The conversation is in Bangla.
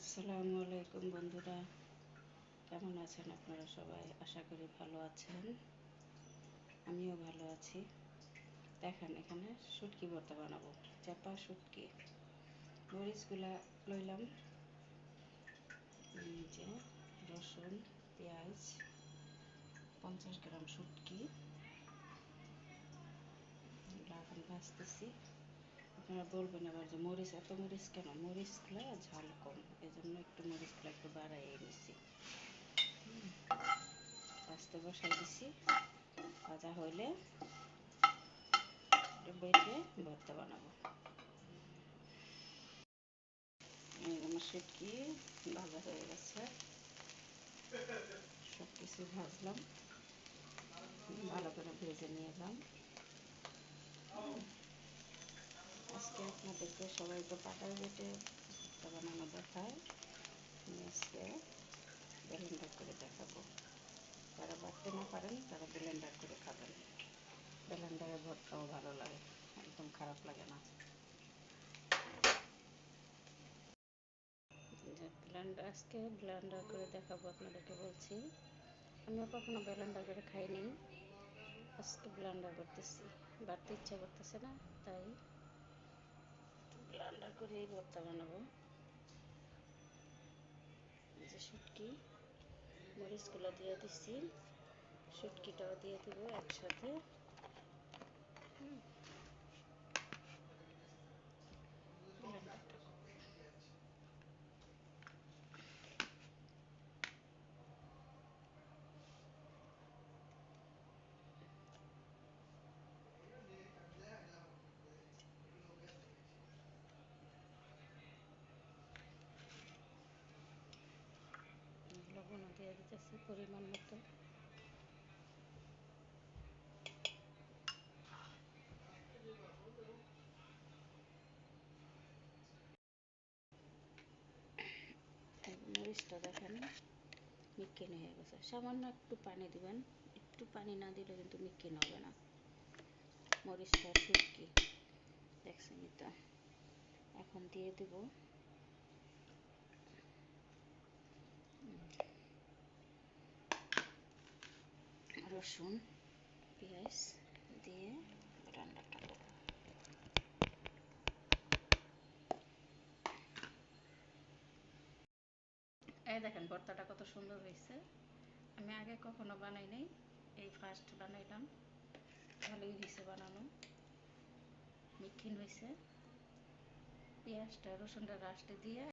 আসসালামু আলাইকুম বন্ধুরা, কেমন আছেন আপনারা সবাই? আশা করি ভালো আছেন। আমিও ভালো আছি। দেখেন, এখানে শুটকি ভর্তা বানাবো। চাপা শুটকি, মরিচগুলা লইলাম, যে রসুন, পেঁয়াজ, 50 গ্রাম শুটকি এখন ভাজতেছি। আপনারা বলবেন আবার যে মরিচ, এত মরিচ কেন? মরিচগুলো ঝাল কম, এজন্য একটু মরিচগুলো একটু বাড়াইয়ে নিচ্ছি। ভাজতে বসাই দিছি, ভাজা হইলে বেটে ভর্তা বানাবো। আমার শুটকি ভাজা হয়ে গেছে, সব কিছু ভাজলাম, ভালো করে ভেজে নিয়ে এলাম। আজকে আপনাদেরকে সবাই তো পাটায় বেটে ভর্তা বানানো দেখায়, আমি আজকে ব্লেন্ডার করে দেখাবো। যারা বাটতে না পারেন তারা ব্লেন্ডার করে খাবেন। ব্লেন্ডারের ভর্তাও ভালো লাগে, একদম খারাপ লাগে না। আজকে ব্লেন্ডার করে দেখাবো আপনাদেরকে, বলছি আমিও কখনো ব্লেন্ডার করে খাইনি, আজকে ব্লেন্ডার করতেছি। বাড়তে ইচ্ছা করতেছে না, তাই ব্লেন্ডার করে এই ভর্তা বানাবো। যে শুটকি, মরিচগুলো দিয়ে দিচ্ছি, শুটকিটাও দিয়ে দিব একসাথে। লবণও দিয়ে দিতেছি পরিমাণ মতো। মরিচটা দেখেন মিক্কিন হয়ে গেছে, সামান্য একটু পানি দিবেন, একটু পানি না দিলে কিন্তু মিক্কিন হবে না। মরিচটা শুটকি দেখছেন তো। এখন দিয়ে দেব রসুন, পেঁয়াজ দিয়ে রান্নাটা করব। এই দেখেন ভর্তাটা কত সুন্দর হয়েছে। আমি আগে কখনো বানাই নাই, এই ফার্স্ট বানাইলাম। ভালোই হয়েছে বানানো, মিক্কিন হয়েছে। পেঁয়াজটা রসুনটা লাস্টে দিয়ে